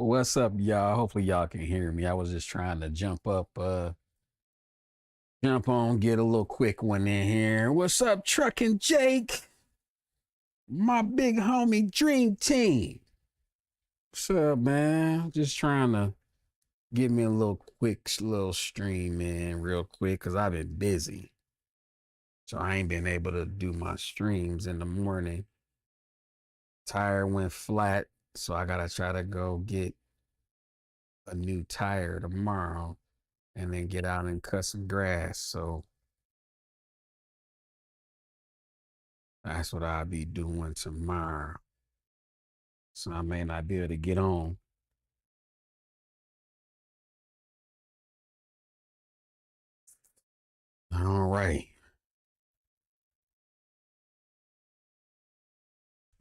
What's up, y'all? Hopefully y'all can hear me. I was just trying to jump on, get a little quick one in here. What's up, Truckin' Jake? My big homie Dream Team. What's up, man? Just trying to get me a little quick little stream in real quick because I've been busy. So I ain't been able to do my streams in the morning. Tire went flat, so I gotta try to go get a new tire tomorrow and then get out and cut some grass. So that's what I'll be doing tomorrow. So I may not be able to get on. All right.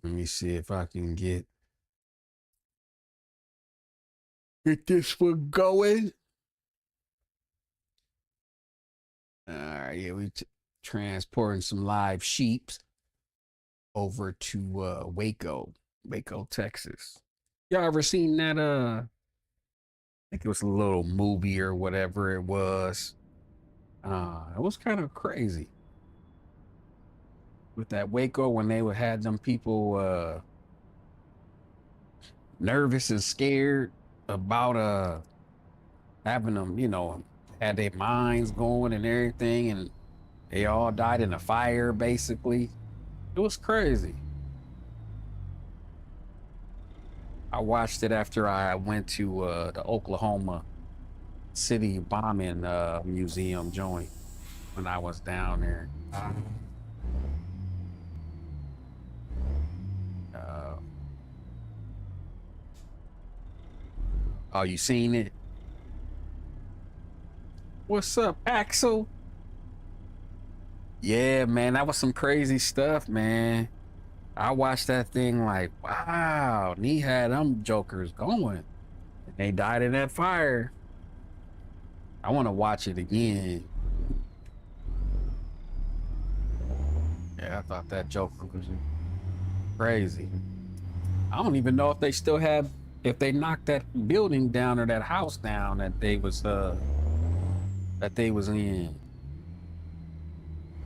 Let me see if I can get this one going. All right, yeah, transporting some live sheeps over to Waco, Texas. Y'all ever seen that I think it was a little movie or whatever it was. It was kind of crazy. With that Waco when they would had them people nervous and scared about having them, had their minds going and everything, and they all died in a fire basically. It was crazy. I watched it after I went to the Oklahoma City bombing museum joint when I was down there. Uh, oh, you seen it? What's up, Axel? Yeah, man, that was some crazy stuff, man. I watched that thing like, wow, and he had them jokers going. And they died in that fire. I want to watch it again. Yeah, I thought that joker was crazy. I don't even know if they still have, if they knocked that building down or that house down that they was in.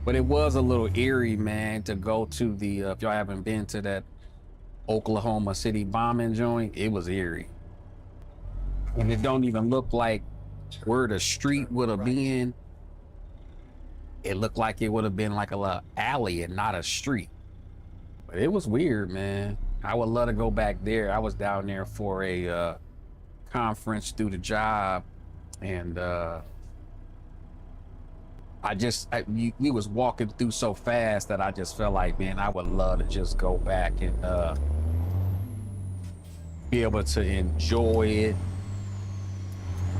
But it was a little eerie, man, to go to the if y'all haven't been to that Oklahoma City bombing joint, it was eerie. And it don't even look like where the street would have been. It looked like it would have been like a little alley and not a street. But it was weird, man. I would love to go back there. I was down there for a conference through the job, and we was walking through so fast that I just felt like, man, I would love to just go back and be able to enjoy it,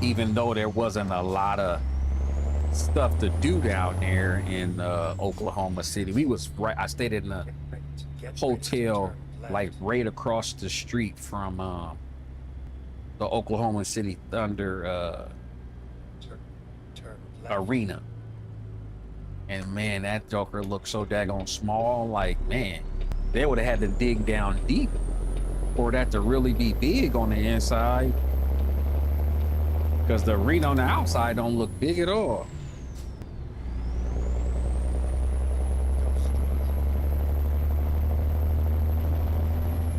even though there wasn't a lot of stuff to do down there in Oklahoma City. I stayed in a hotel like right across the street from the Oklahoma City Thunder arena. And man, that joker looked so daggone small. Like, man, they would have had to dig down deep for that to really be big on the inside. Because the arena on the outside don't look big at all.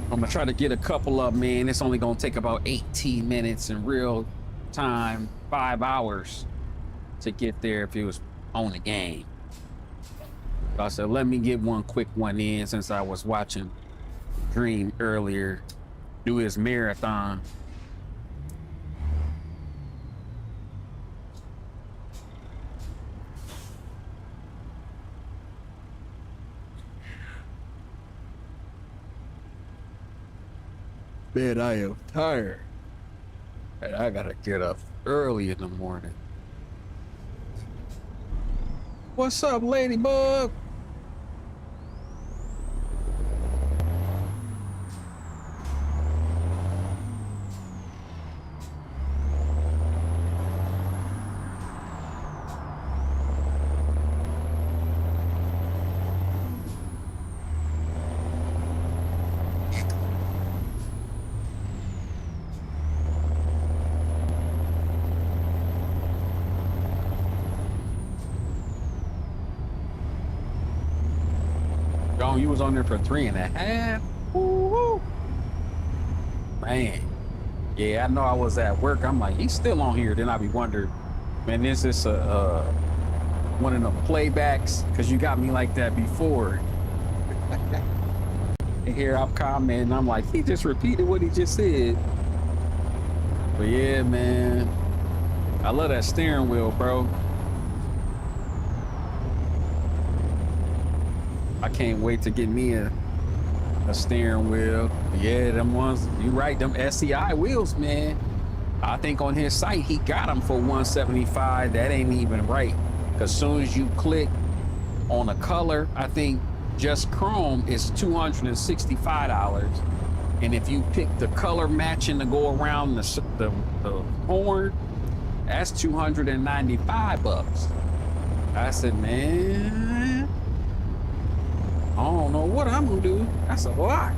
I'm gonna try to get a couple of them in. It's only gonna take about 18 minutes in real time, 5 hours to get there if it was on the game. I said, let me get one quick one in since I was watching Dream earlier do his marathon. Man, I am tired. And I gotta get up early in the morning. What's up, Ladybug? you was on there for 3.5. Woo-hoo. Man, yeah, I know I was at work. I'm like, he's still on here. Then I be wondering, man, is this one of them playbacks? Because you got me like that before. And here I'm commenting, I'm like, he just repeated what he just said. But yeah, man, I love that steering wheel, bro. I can't wait to get me a steering wheel. Yeah, them ones, you right, them SCI wheels, man. I think on his site, he got them for $175. That ain't even right. Because soon as you click on a color, I think just chrome is $265. And if you pick the color matching to go around the horn, that's $295. I said, man, I don't know what I'm gonna do. That's a lot.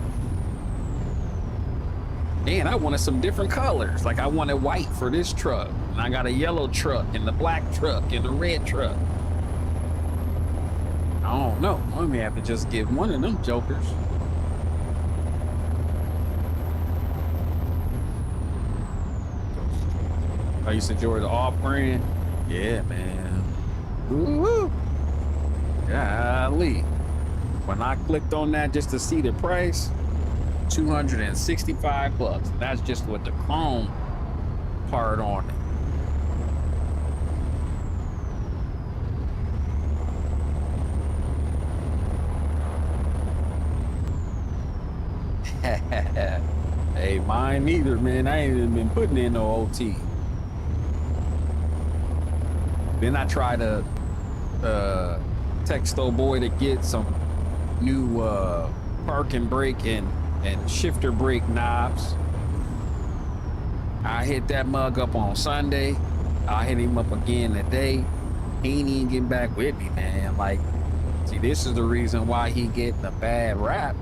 And I wanted some different colors. Like I wanted white for this truck. And I got a yellow truck and the black truck and the red truck. I don't know. I may have to just get one of them jokers. Oh, you said Georgia off-brand? Yeah, man. Woo-hoo. Golly. When I clicked on that just to see the price, $265. That's just with the chrome part on it. Hey, mine neither, man. I ain't even been putting in no OT. Then I try to text old boy to get some new park and brake and shifter brake knobs. I hit that mug up on Sunday. I hit him up again today. He ain't even getting back with me, man. Like, see, this is the reason why he getting a bad rap.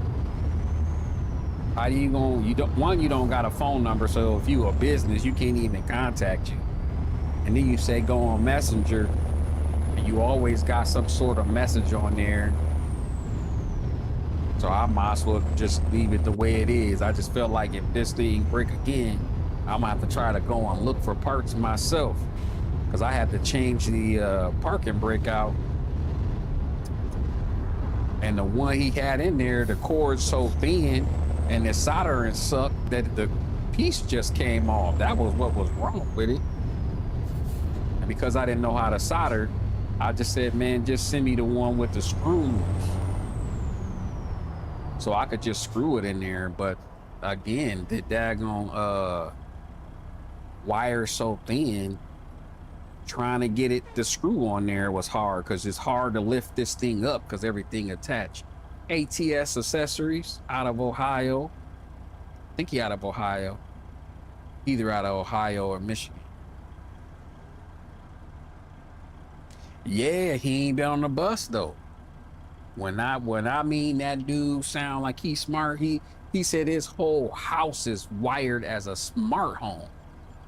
How you gonna, you don't got a phone number, so if you a business, you can't even contact you. And then you say go on Messenger, and you always got some sort of message on there. So I might as well just leave it the way it is. I just felt like if this thing break again, I'm gonna have to try to go and look for parts myself, because I had to change the parking brake out. And the one he had in there, the cord's so thin and the soldering sucked that the piece just came off. That was what was wrong with it. And because I didn't know how to solder, I just said, man, just send me the one with the screws, so I could just screw it in there. But again, the daggone wire so thin, trying to get it the screw on there was hard, because it's hard to lift this thing up because everything attached. ATS Accessories out of Ohio. I think he out of Ohio. Either out of Ohio or Michigan. Yeah, he ain't been on the bus though. When I mean that dude sound like he's smart, he said his whole house is wired as a smart home.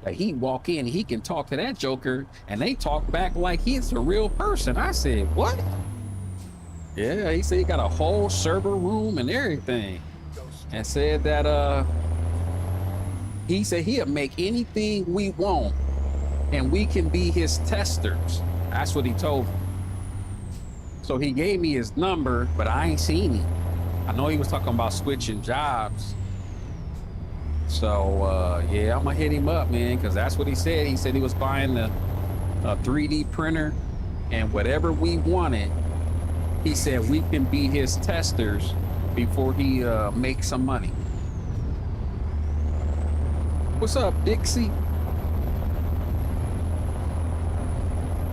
Like he walk in, he can talk to that joker and they talk back like he's a real person. I said, what? Yeah, he said he got a whole server room and everything. And said that he said he'll make anything we want and we can be his testers. That's what he told me. So he gave me his number, but I ain't seen him. I know he was talking about switching jobs. So yeah, I'm gonna hit him up, man, because that's what he said. He said he was buying a 3D printer, and whatever we wanted, he said we can be his testers before he makes some money. What's up, Dixie?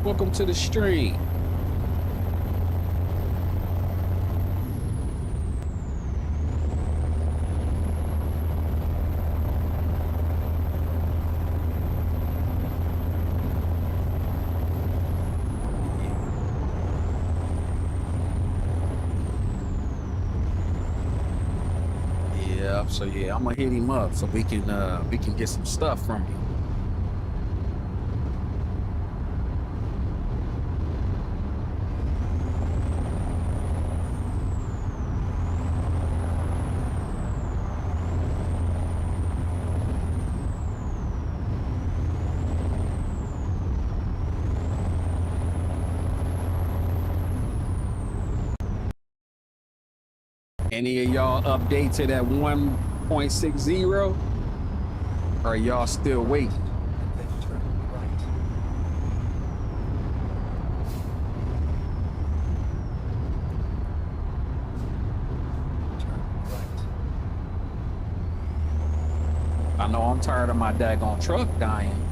Welcome to the stream. So yeah, I'm gonna hit him up so we can get some stuff from him. Any of y'all update to that 1.60? Or are y'all still waiting? Then turn right. Turn right. I know I'm tired of my daggone truck dying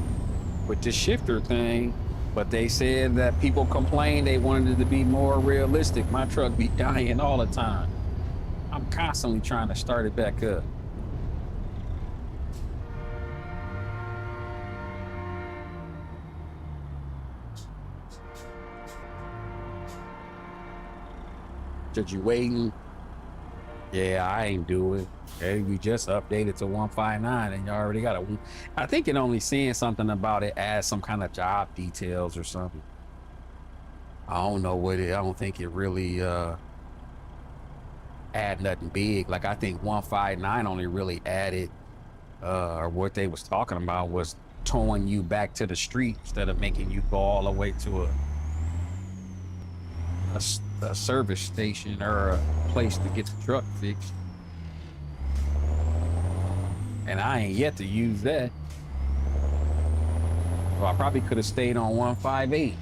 with this shifter thing, but they said that people complained they wanted it to be more realistic. My truck be dying all the time. I'm constantly trying to start it back up. Should you waiting? Yeah, I ain't do it. Hey, we just updated to 159 and you already got it. I think it only saying something about it as some kind of job details or something. I don't know what it, I don't think it really add nothing big. Like I think 159 only really added or what they was talking about was towing you back to the street instead of making you go all the way to a service station or a place to get the truck fixed. And I ain't yet to use that. So I probably could have stayed on 158.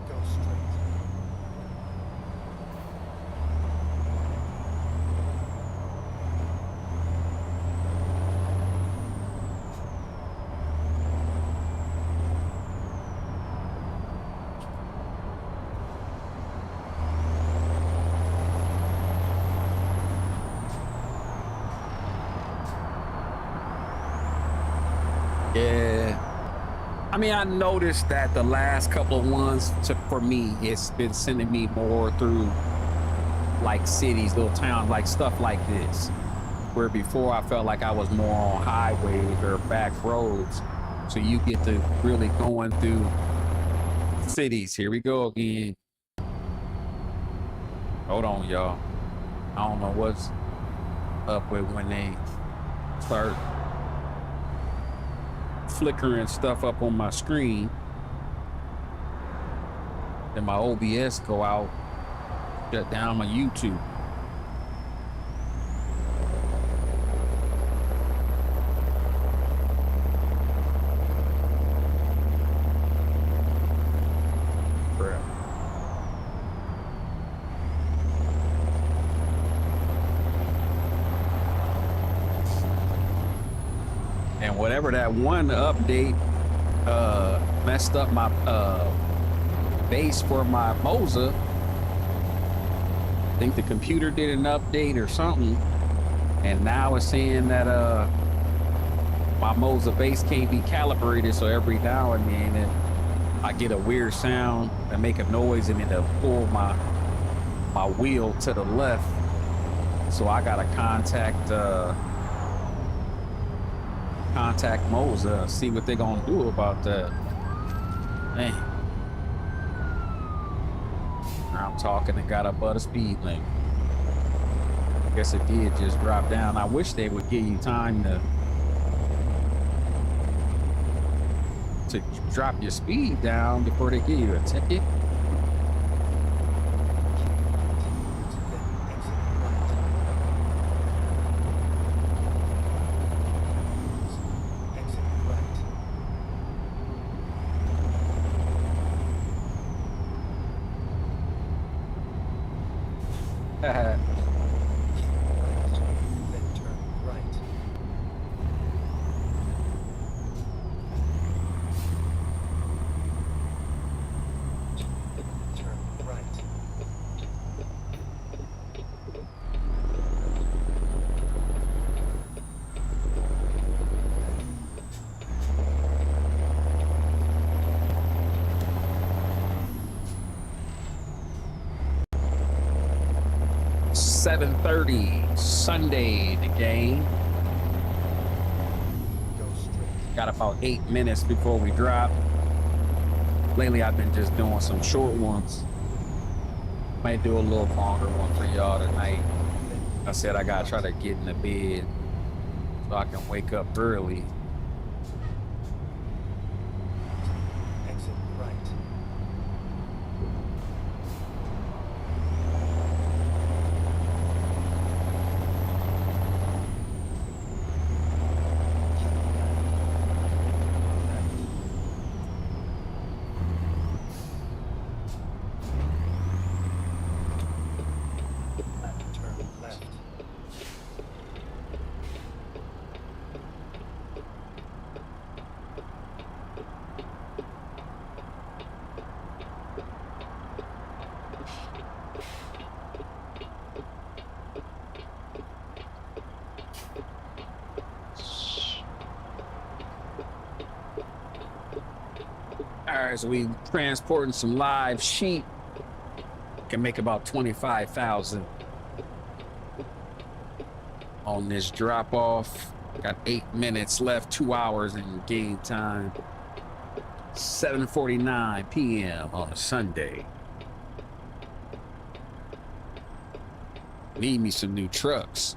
Go straight. Yeah. I mean, I noticed that the last couple of ones for me, it's been sending me more through like cities, little towns, like stuff like this. Where before I felt like I was more on highways or back roads. So you get to really going through cities. Here we go again. Hold on, y'all. I don't know what's up with when they start flickering stuff up on my screen. Then my OBS go out, shut down my YouTube. Crap. And whatever that one update messed up my base for my Moza. I think the computer did an update or something, and now it's saying that my Moza base can't be calibrated, so every now and then I get a weird sound and make a noise and it'll pull my wheel to the left. So I gotta contact Moza, see what they're gonna do about that. Man, I'm talking and got up at a speed limit. I guess it did just drop down. I wish they would give you time to drop your speed down before they give you a ticket. Then turn right. Turn right. $7:30 Sunday the game. Go straight. Got about 8 minutes before we drop. Lately I've been just doing some short ones. Might do a little longer one for y'all tonight. I said I gotta try to get in the bed so I can wake up early right, so we transporting some live sheep. Can make about 25,000 on this drop off. Got 8 minutes left, 2 hours in game time. 7:49 p.m. on a Sunday. Need me some new trucks.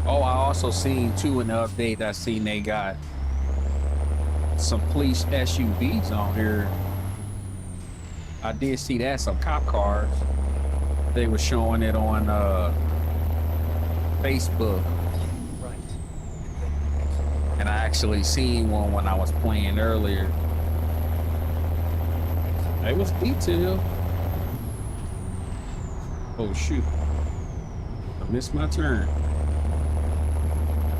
Oh, I also seen too in the update, I seen they got some police SUVs on here. I did see that, some cop cars. They were showing it on Facebook. Right. And I actually seen one when I was playing earlier. It was detailed. Oh shoot. I missed my turn.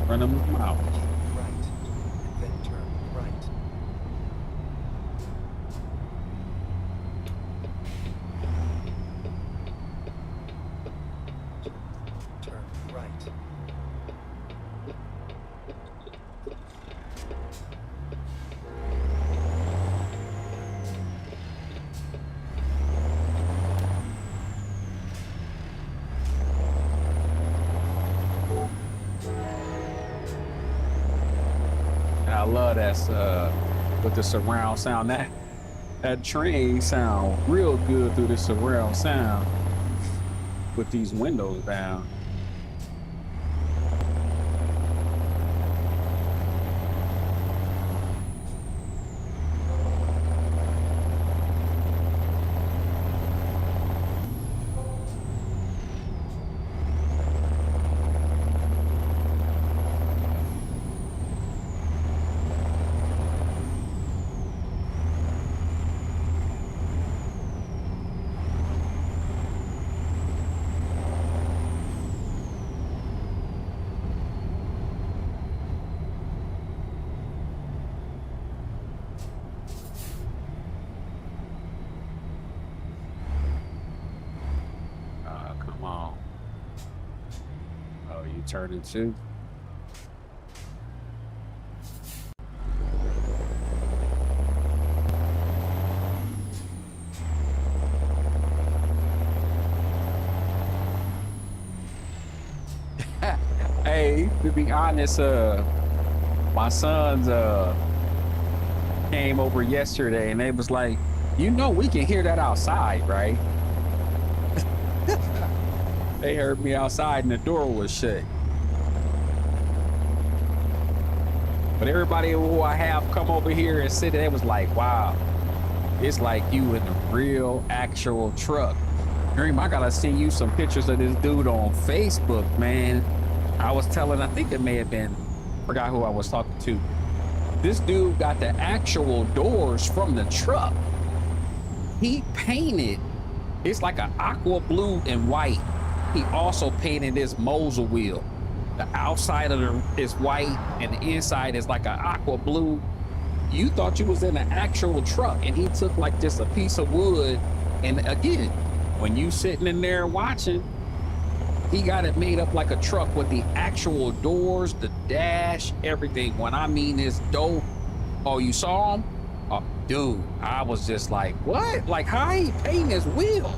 Run them out. Right. Then turn right. Turn right. I love that with the surround sound. That train sound real good through the surround sound with these windows down. Come on. Oh, you turning too? Hey, to be honest, my sons came over yesterday and they was like, you know, we can hear that outside, right? They heard me outside and the door was shut. But everybody who I have come over here and sit, they was like, wow, it's like you in a real actual truck. Dream, I gotta send you some pictures of this dude on Facebook, man. I was telling, I think it may have been, forgot who I was talking to. This dude got the actual doors from the truck. He painted, it's like an aqua blue and white. He also painted this Mosul wheel. The outside of it is white and the inside is like an aqua blue. You thought you was in an actual truck, and he took like just a piece of wood. And again, when you sitting in there watching, he got it made up like a truck with the actual doors, the dash, everything. When I mean this dope, oh, you saw him? Oh, dude, I was just like, what? Like, how he painting his wheel?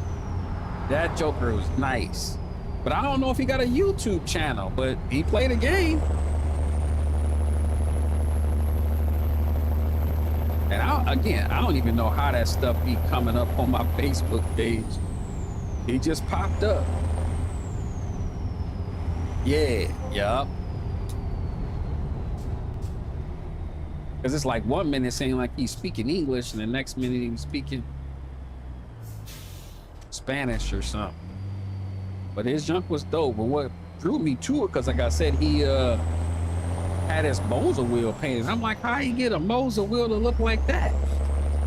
That Joker was nice. But I don't know if he got a YouTube channel, but he played a game. And I don't even know how that stuff be coming up on my Facebook page. He just popped up. Yeah, yup. Because it's like 1 minute saying like he's speaking English and the next minute he's speaking Spanish or something. But his junk was dope. But what drew me to it, because like I said, he had his Moser wheel painted. I'm like, how you get a Moser wheel to look like that?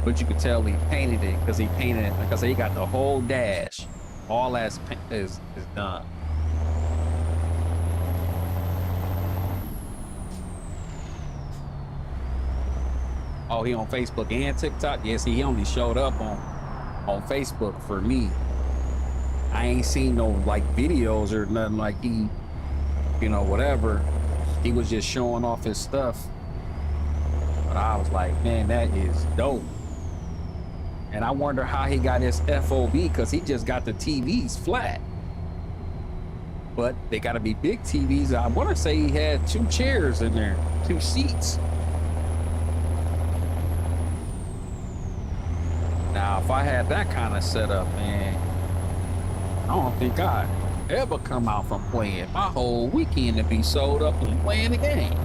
But you could tell he painted it because he painted it. Like I said, he got the whole dash. All that's is done. Oh, he on Facebook and TikTok? Yeah, see, he only showed up on Facebook for me. I ain't seen no like videos or nothing like he, you know, whatever. He was just showing off his stuff. But I was like, man, that is dope. And I wonder how he got his FOB, because he just got the TVs flat. But they got to be big TVs. I want to say he had 2 chairs in there, 2 seats. Now, if I had that kind of setup, man, I don't think I'd ever come out from playing. My whole weekend to be sold up and playing the game.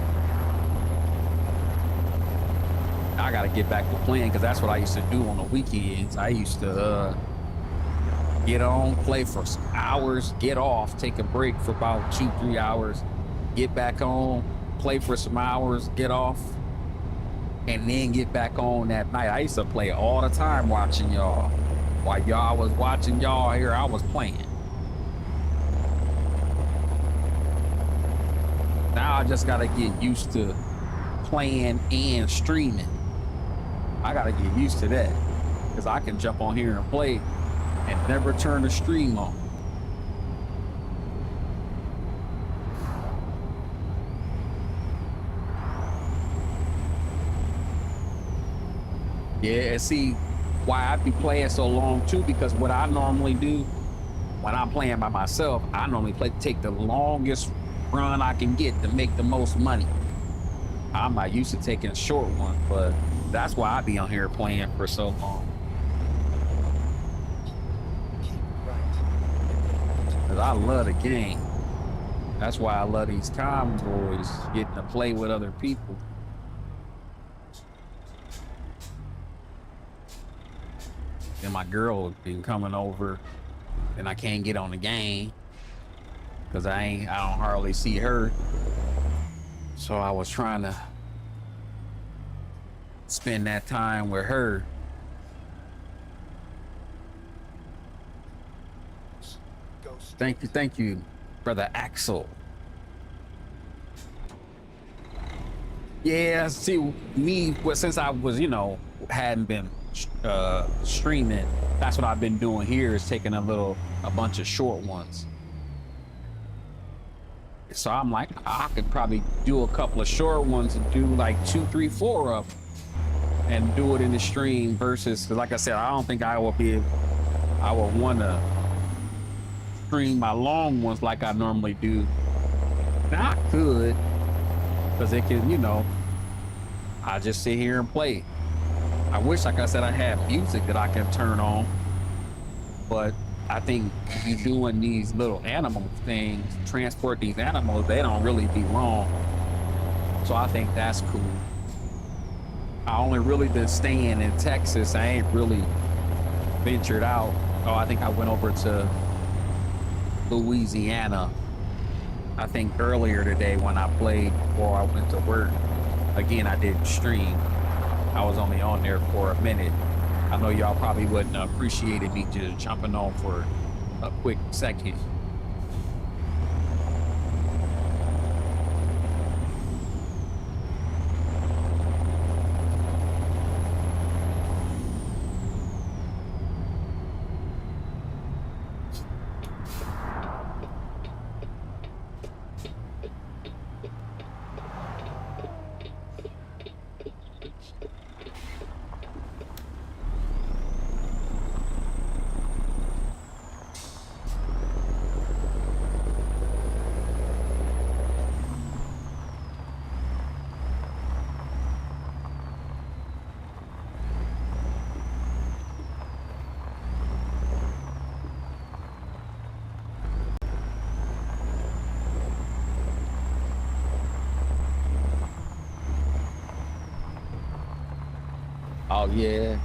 I gotta get back to playing, because that's what I used to do on the weekends. I used to get on, play for some hours, get off, take a break for about 2-3 hours, get back on, play for some hours, get off, and then get back on that night. I used to play all the time watching y'all. While y'all was watching y'all here, I was playing. Now I just gotta get used to playing and streaming. I gotta get used to that, because I can jump on here and play and never turn the stream on. Yeah, and see why I be playing so long too, because what I normally do when I'm playing by myself, I normally take the longest run I can get to make the most money. I'm not used to taking a short one, but that's why I be on here playing for so long. Keep right. Because I love the game. That's why I love these convoys, getting to play with other people. And my girl been coming over, and I can't get on the game because I don't hardly see her. So I was trying to spend that time with her. Thank you, brother Axel. Yeah, see me, well, since I was, you know, hadn't been streaming, that's what I've been doing here, is taking a bunch of short ones. So I'm like, I could probably do a couple of short ones and do like 2, 3, 4 of them and do it in the stream, versus, like I said, I don't think I would want to stream my long ones like I normally do. Now I could, because it can, you know, I just sit here and play. I wish, like I said, I had music that I can turn on, but I think if you're doing these little animal things, transport these animals, they don't really be wrong. So I think that's cool. I only really been staying in Texas. I ain't really ventured out. Oh, I think I went over to Louisiana, I think earlier today when I played before I went to work. Again, I didn't stream. I was only on there for a minute. I know y'all probably wouldn't appreciate me just jumping on for a quick second. Oh yeah.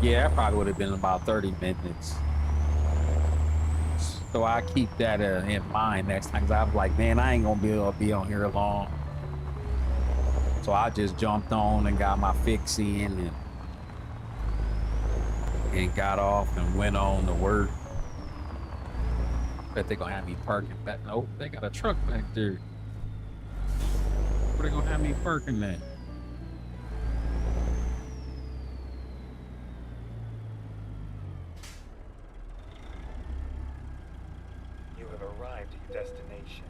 Yeah, that probably would have been about 30 minutes. So I keep that in mind next time, because I was like, man, I ain't gonna be able to be on here long. So I just jumped on and got my fix in and got off and went on to work. Bet they're gonna have me parking back. Nope, they got a truck back there. Where they gonna have me parking at? You have arrived at your destination.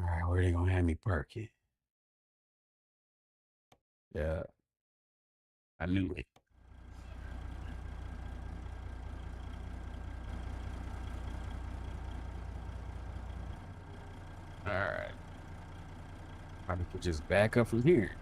All right, where they gonna have me parking? Yeah, I knew it. All right, probably could just back up from here.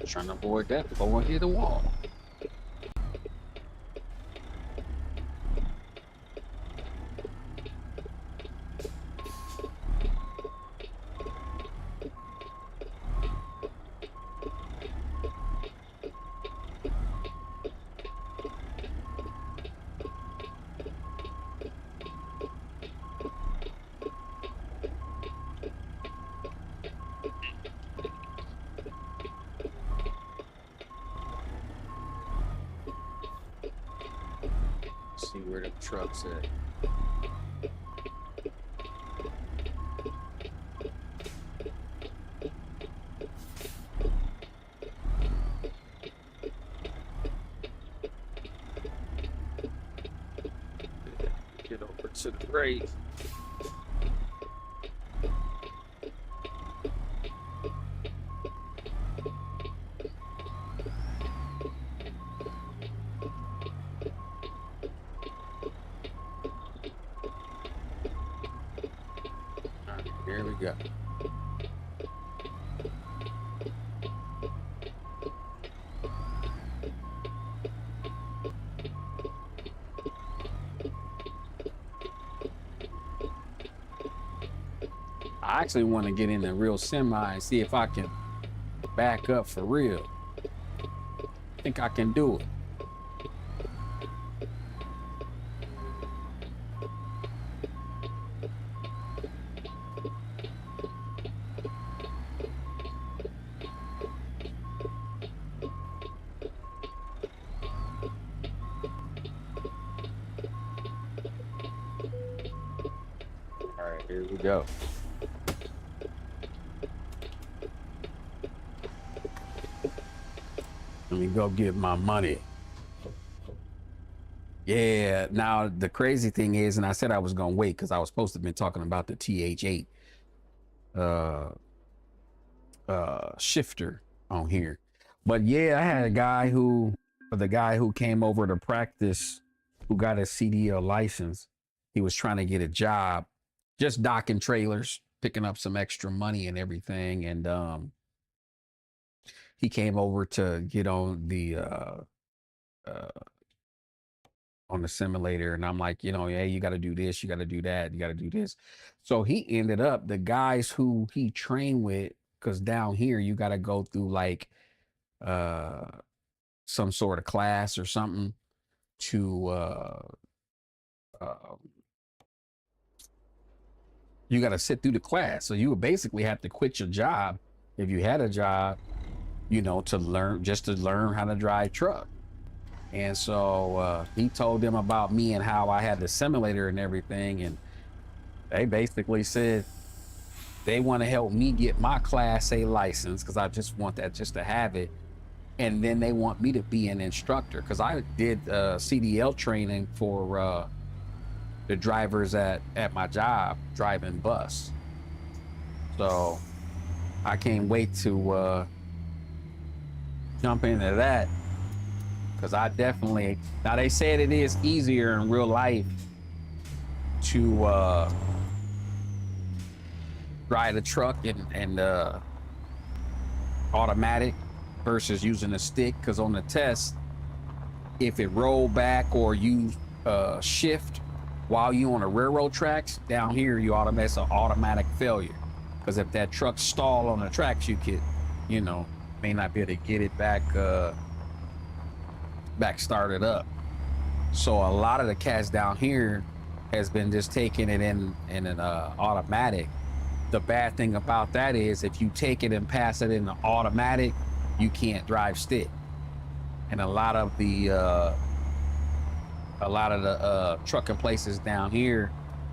Trying to avoid that before I hit the wall. See where the truck's at. Get over to the right. All right, here we go. I actually want to get in a real semi and see if I can back up for real. I think I can do it. All right, here we go. Let me go get my money. Yeah, now the crazy thing is, and I said I was gonna wait because I was supposed to have been talking about the TH8 uh shifter on here. But yeah, I had a guy the guy who came over to practice, who got a CDL license. He was trying to get a job, just docking trailers, picking up some extra money and everything. And he came over to get uh on the simulator, and I'm like, hey, you got to do this, you got to do that, you got to do this. So he ended up, the guys who he trained with, because down here you got to go through like uh some sort of class or something to uh you got to sit through the class, so you would basically have to quit your job if you had a job, you know, to learn how to drive truck. And so he told them about me and how I had the simulator and everything. And they basically said they want to help me get my Class A license because I just want that just to have it. And then they want me to be an instructor because I did CDL training for the drivers at my job driving bus. So I can't wait to jump into that because I definitely, now they said it is easier in real life to drive a truck and automatic versus using a stick, because on the test, if it roll back or you shift while you on the railroad tracks, down here it's an automatic failure. Because if that truck stall on the tracks, you could, you know, may not be able to get it back started up. So a lot of the cats down here has been just taking it in an automatic. The bad thing about that is if you take it and pass it in the automatic, you can't drive stick. And a lot of the trucking places down here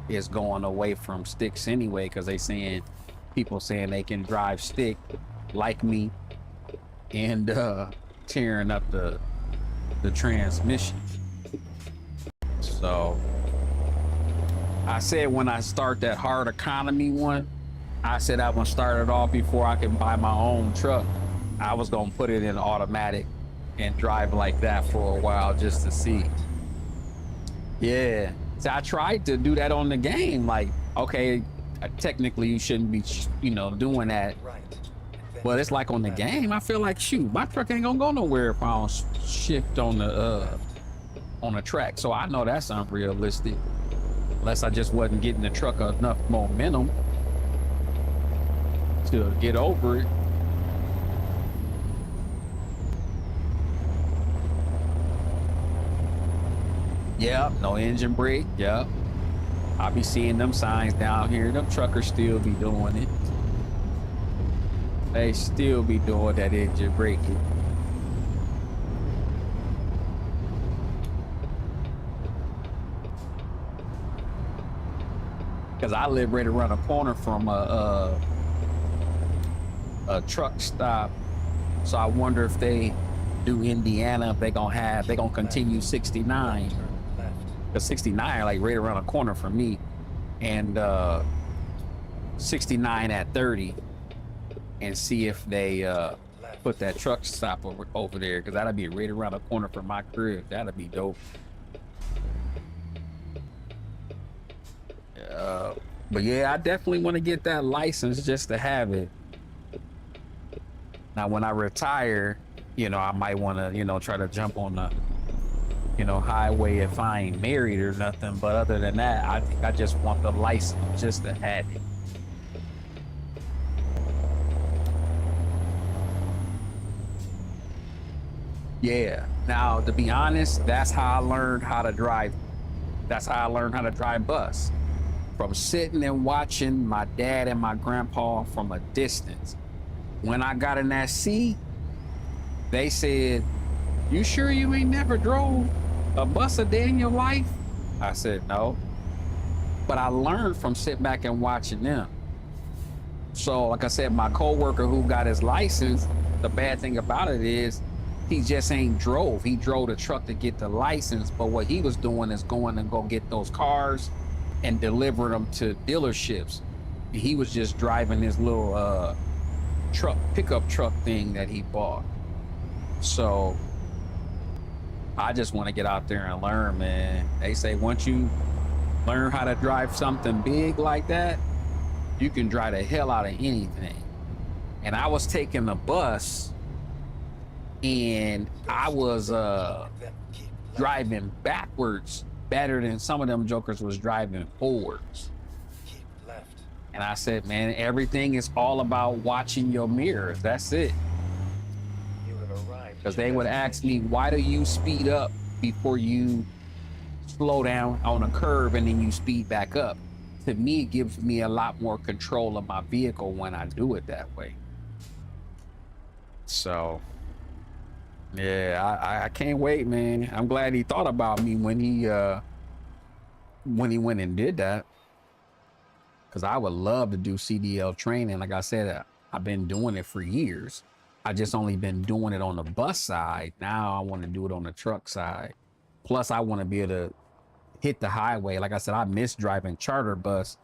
is going away from sticks anyway, because people saying they can drive stick like me and tearing up the transmission. So I said when I start that hard economy one, I said I want to start it off before I can buy my own truck. I was gonna put it in automatic and drive like that for a while just to see. Yeah, so I tried to do that on the game. Like, okay, technically you shouldn't be, you know, doing that. But it's like on the game, I feel like, shoot, my truck ain't gonna go nowhere if I don't shift on the track. So I know that's unrealistic, unless I just wasn't getting the truck enough momentum to get over it. Yep, no engine brake. Yep, I be seeing them signs down here. Them truckers still be doing it. They still be doing that engine braking. Cause I live right around the corner from a truck stop, so I wonder if they do Indiana, if they gonna continue 69. Cause 69 like right around the corner from me, and 69 at 30, and see if they put that truck stop over there, because that'll be right around the corner from my crib. That'll be dope. But yeah, I definitely want to get that license just to have it. Now, when I retire, you know, I might want to, you know, try to jump on the, you know, highway if I ain't married or nothing. But other than that, I think I just want the license just to have it. Yeah. Now, to be honest, that's how I learned how to drive. That's how I learned how to drive bus. From sitting and watching my dad and my grandpa from a distance. When I got in that seat, they said, "You sure you ain't never drove a bus a day in your life?" I said, "No." But I learned from sitting back and watching them. So, like I said, my coworker who got his license, the bad thing about it is he just ain't drove. He drove the truck to get the license, but what he was doing is going and go get those cars and deliver them to dealerships. He was just driving his little pickup truck thing that he bought. So I just want to get out there and learn, man. They say once you learn how to drive something big like that, you can drive the hell out of anything. And I was taking the bus and I was driving backwards better than some of them jokers was driving forwards. And I said, man, everything is all about watching your mirrors. That's it. Because they would ask me, why do you speed up before you slow down on a curve and then you speed back up? To me, it gives me a lot more control of my vehicle when I do it that way. So yeah, I can't wait, man. I'm glad he thought about me when he went and did that, because I would love to do CDL training. Like I said, I've been doing it for years. I just only been doing it on the bus side. Now I want to do it on the truck side. Plus, I want to be able to hit the highway. Like I said, I miss driving charter bus,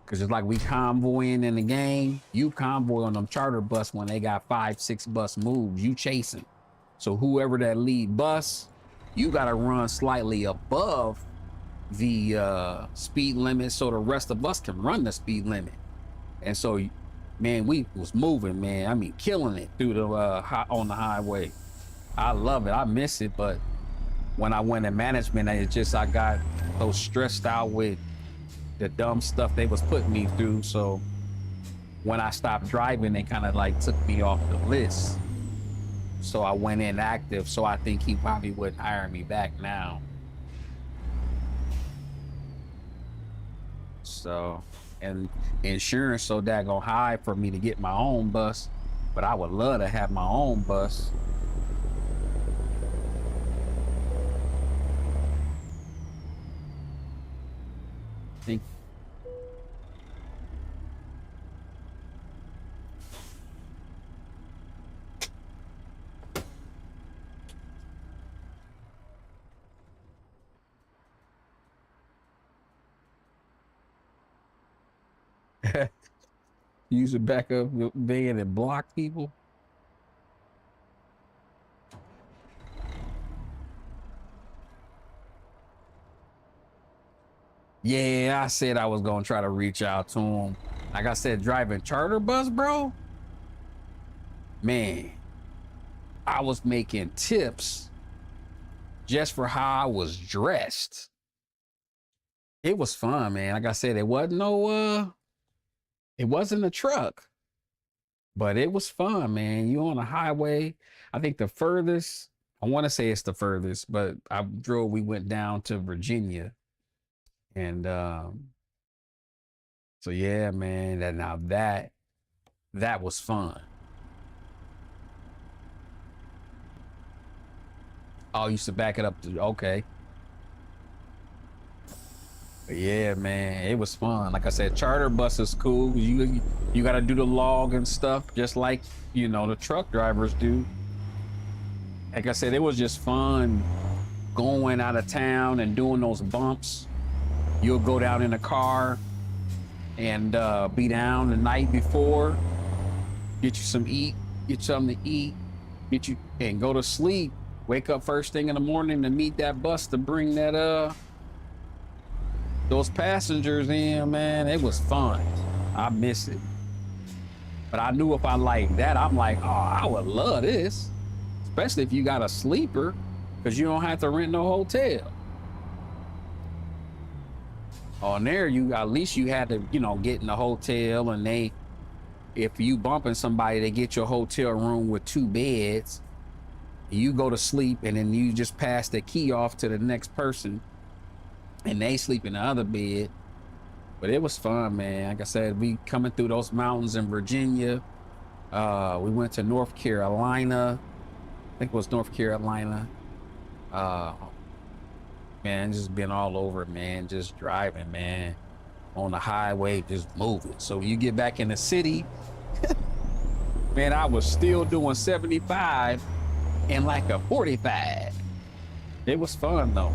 because it's like we convoying in the game. You convoy on them charter bus when they got 5-6 bus moves. You chasing. So whoever that lead bus, you got to run slightly above the speed limit so the rest of us can run the speed limit. And so, man, we was moving, man. I mean, killing it through the on the highway. I love it. I miss it, but when I went in management, it's just I got so stressed out with the dumb stuff they was putting me through. So when I stopped driving, they kind of like took me off the list. So I went inactive. So I think he probably wouldn't hire me back now. So, and insurance so daggone high for me to get my own bus, but I would love to have my own bus. Think use a backup van and block people. Yeah, I said I was gonna try to reach out to him. Like I said, driving charter bus, bro. Man, I was making tips just for how I was dressed. It was fun, man. Like I said, it wasn't a truck, but it was fun, man. You on the highway. I think the furthest, I want to say it's the furthest, but we went down to Virginia. And so yeah, man, that was fun. Oh, I used to back it up to, okay. But yeah, man, it was fun. Like I said, charter bus is cool. You got to do the log and stuff, just like, the truck drivers do. Like I said, it was just fun going out of town and doing those bumps. You'll go down in a car and be down the night before, get you something to eat, and go to sleep. Wake up first thing in the morning to meet that bus to bring that those passengers in, man. It was fun. I miss it. But I knew if I liked that, I'm like, oh, I would love this. Especially if you got a sleeper, because you don't have to rent no hotel. On there, at least you had to, get in a hotel, and if you bumping somebody, they get your hotel room with 2 beds. You go to sleep, and then you just pass the key off to the next person, and they sleep in the other bed. But it was fun, man. Like I said, we coming through those mountains in Virginia. We went to North Carolina. I think it was North Carolina. Man, just been all over, man. Just driving, man, on the highway, just moving. So you get back in the city, man, I was still doing 75 in like a 45. It was fun though.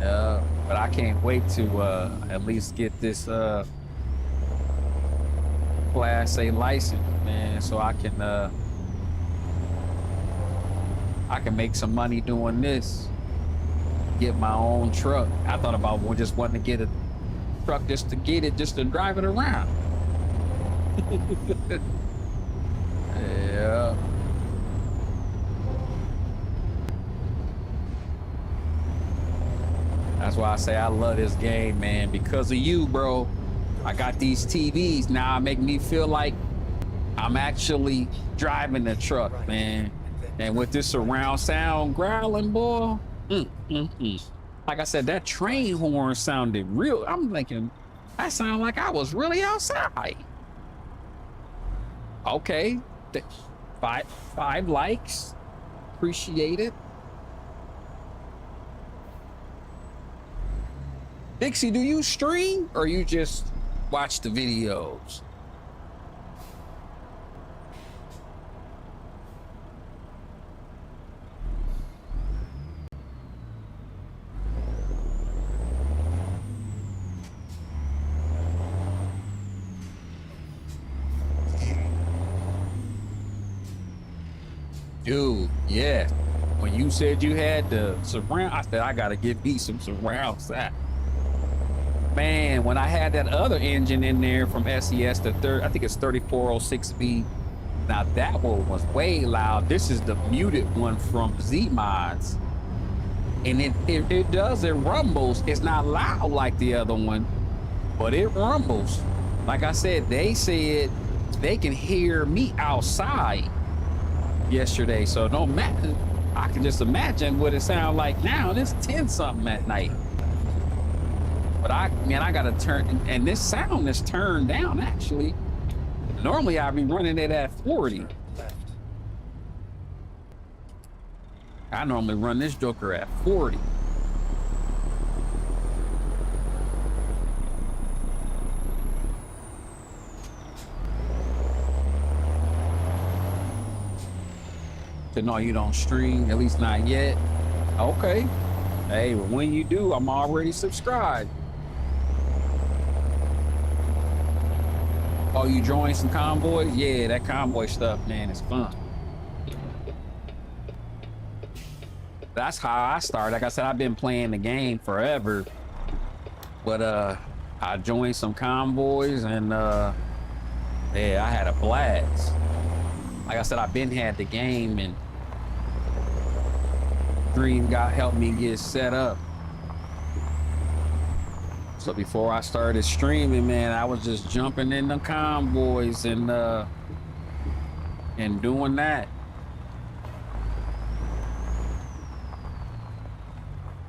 But I can't wait to at least get this Class A license, man, so I can make some money doing this. Get my own truck. I thought about just wanting to get a truck just to drive it around. Yeah. That's why I say I love this game, man, because of you, bro. I got these TVs now. Make me feel like I'm actually driving the truck, man. And with this surround sound growling, boy, like I said, that train horn sounded real. I'm thinking, that sounded like I was really outside. Okay. Th- five likes. Appreciate it. Dixie, do you stream or you just watch the videos? Dude, yeah. When you said you had the surround, I said I gotta get me some surround sound. Man, when I had that other engine in there from SES, the third, I think it's 3406B. Now that one was way loud. This is the muted one from Z Mods. And it does, it rumbles. It's not loud like the other one, but it rumbles. Like I said, they said they can hear me outside yesterday. So no matter, I can just imagine what it sounds like now. It's 10 something at night. But I gotta turn, and this sound is turned down actually. Normally I'd be running it at 40. Left. I normally run this joker at 40. So no, you don't stream, at least not yet. Okay. Hey, but when you do, I'm already subscribed. Oh, you joined some convoy? Yeah, that convoy stuff, man, is fun. That's how I started. Like I said, I've been playing the game forever. But I joined some convoys and yeah, I had a blast. Like I said, I've been had the game and Dream God helped me get set up. So before I started streaming, man, I was just jumping in the convoys and doing that.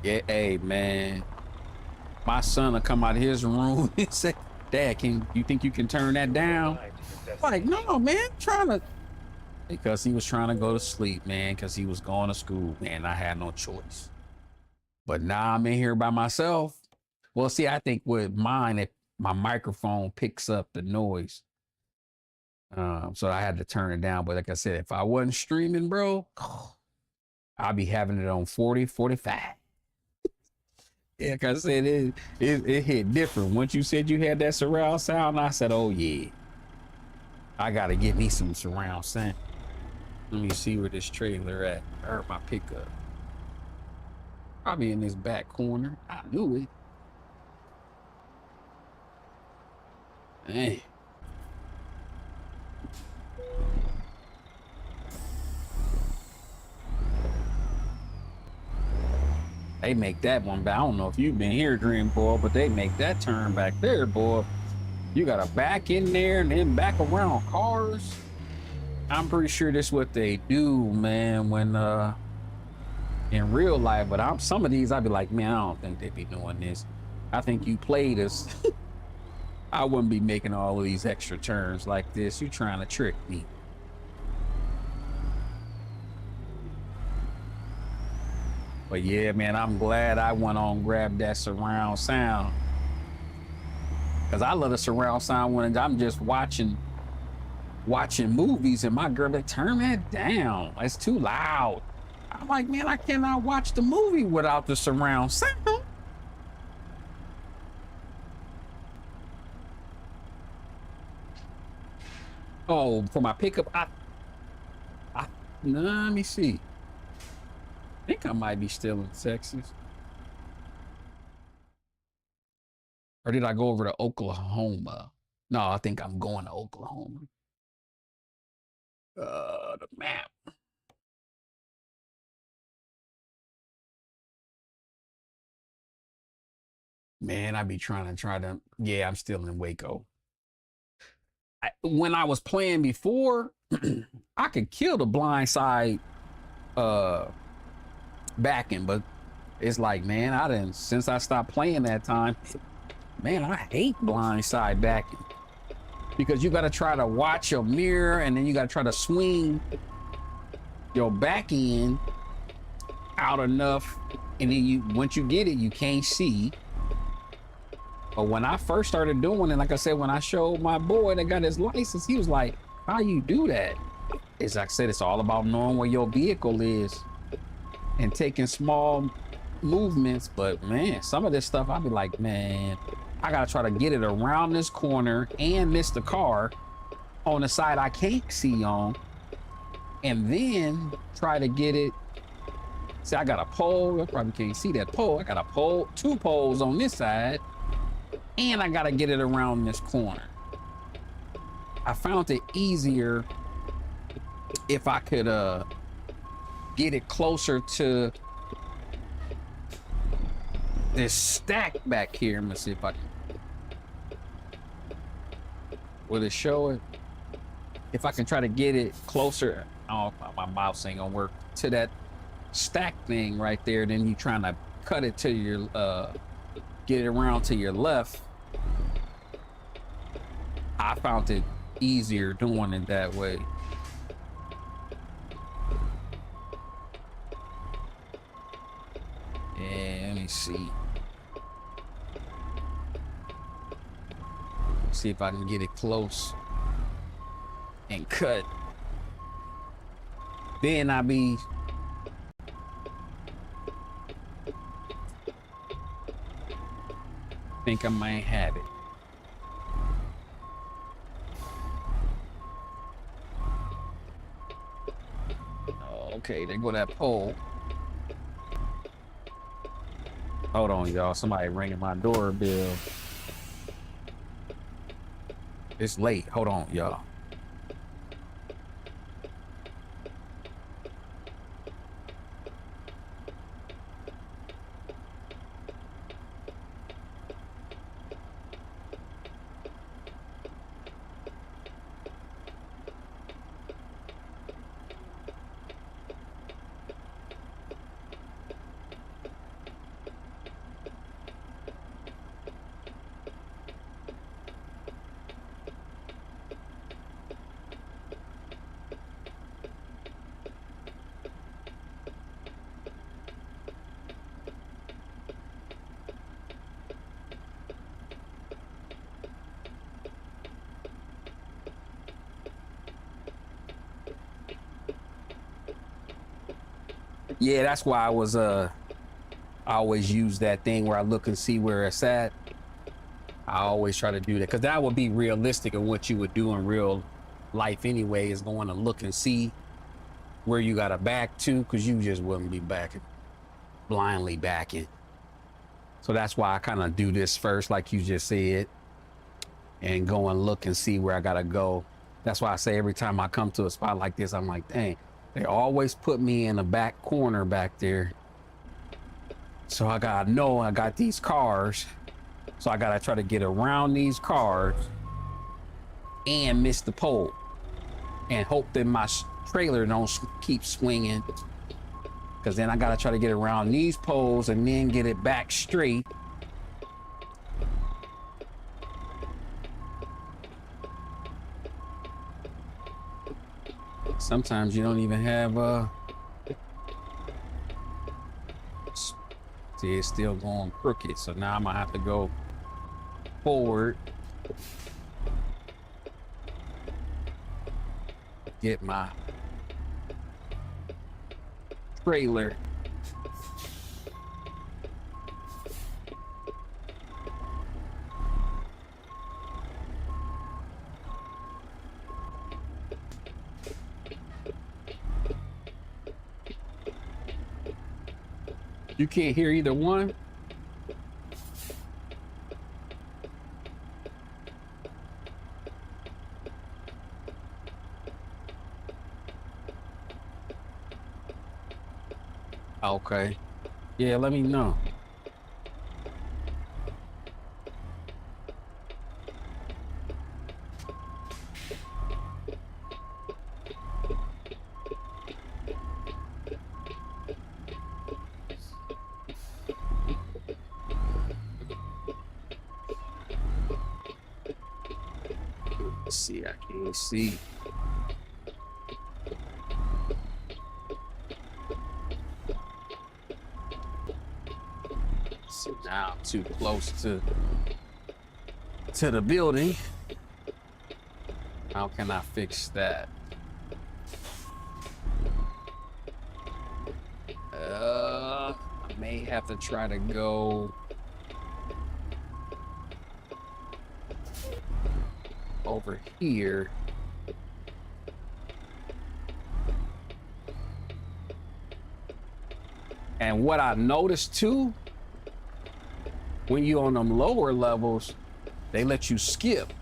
Yeah, hey man, my son will come out of his room and say, "Dad, you think you can turn that down?" Like, no, man, I'm trying to. Because he was trying to go to sleep, man, because he was going to school, man. I had no choice. But now I'm in here by myself. Well, see, I think with mine, if my microphone picks up the noise. So I had to turn it down. But like I said, if I wasn't streaming, bro, I'd be having it on 40, 45. Yeah, like I said, it hit different. Once you said you had that surround sound, I said, oh, yeah. I got to get me some surround sound. Let me see where this trailer at. Or my pickup. Probably in this back corner. I knew it. Dang. They make that one, but I don't know if you've been here, Dream Boy, but they make that turn back there, boy. You gotta back in there and then back around cars. I'm pretty sure this is what they do, man, when in real life, but some of these I'd be like, man, I don't think they'd be doing this. I think you played us. I wouldn't be making all of these extra turns like this. You trying to trick me. But yeah, man, I'm glad I went on grabbed that surround sound. Cause I love the surround sound when I'm just watching movies and my girl, they turn that down. It's too loud. I'm like, man, I cannot watch the movie without the surround sound. Oh, for my pickup, let me see. I think I might be still in Texas. Or did I go over to Oklahoma? No, I think I'm going to Oklahoma. The map. Man, I be trying to, yeah, I'm still in Waco. When I was playing before, I could kill the blind side backing, but it's like, man, since I stopped playing that time, man, I hate blind side backing. because you got to try to watch your mirror, and then you got to try to swing your back end out enough, and then you, once you get it, you can't see. But when I first started doing it, like I said, when I showed my boy that got his license, he was like, how you do that? As I said, it's all about knowing where your vehicle is and taking small movements. But man, some of this stuff, I'll be like, man, I gotta try to get it around this corner and miss the car on the side I can't see on, and then try to get it. See, I got a pole. You probably can't see that pole. I got a pole, 2 poles on this side, and I gotta get it around this corner. I found it easier if I could get it closer to this stack back here. Let me see if I can. Will it show it? If I can try to get it closer, oh, my mouse ain't gonna work, to that stack thing right there, then you trying to cut it to your get it around to your left. I found it easier doing it that way. Yeah, let me see. See if I can get it close and cut. Then I be think I might have it. Okay, there go that pole. Hold on, y'all. Somebody ringing my doorbell. It's late. Hold on, y'all. Yeah, that's why I was I always use that thing where I look and see where it's at. I always try to do that because that would be realistic of what you would do in real life anyway, is going to look and see where you got to back to, because you just wouldn't be backing, blindly backing. So that's why I kind of do this first, like you just said, and go and look and see where I got to go. That's why I say every time I come to a spot like this, I'm like, dang, they always put me in the back corner back there. So I gotta know I got these cars. So I gotta try to get around these cars and miss the pole and hope that my trailer don't keep swinging. Cause then I gotta try to get around these poles and then get it back straight. Sometimes you don't even have see, it's still going crooked, so now I'm gonna have to go forward, get my trailer. You can't hear either one? Okay. Yeah, let me know. see, I can't see. So now I'm too close to the building. How can I fix that? I may have to try to go over here. And what I noticed too, when you on them lower levels, they let you skip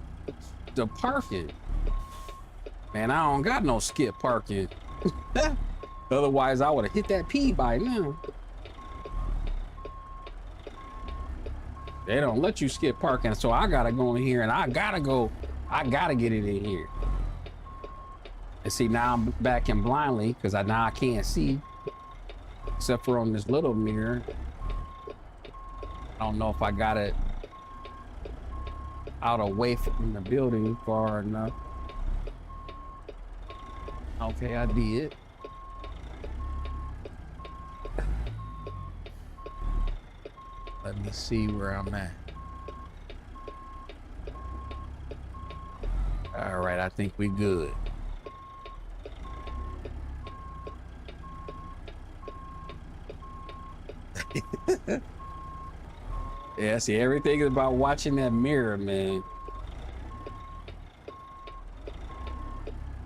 the parking. Man, I don't got no skip parking. Otherwise, I would have hit that P by now. They don't let you skip parking, so I gotta go in here and I gotta get it in here. And see, now I'm back in blindly because now I can't see except for on this little mirror. I don't know if I got it out away from the building far enough. Okay, I did. Let me see where I'm at. All right, I think we good. Yeah, see, everything is about watching that mirror, man.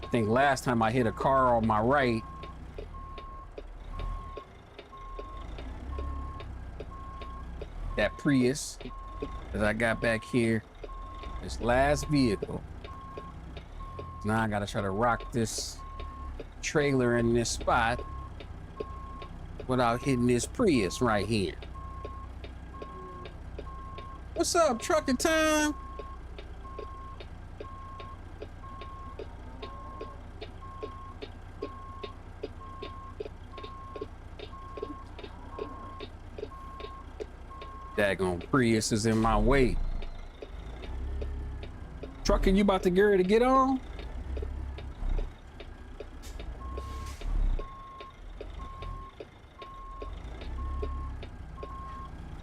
I think last time I hit a car on my right. That Prius that I got back here. This last vehicle. Now I gotta try to rock this trailer in this spot without hitting this Prius right here. What's up, trucking time? Daggone Prius is in my way. Trucking, you about to get ready to get on?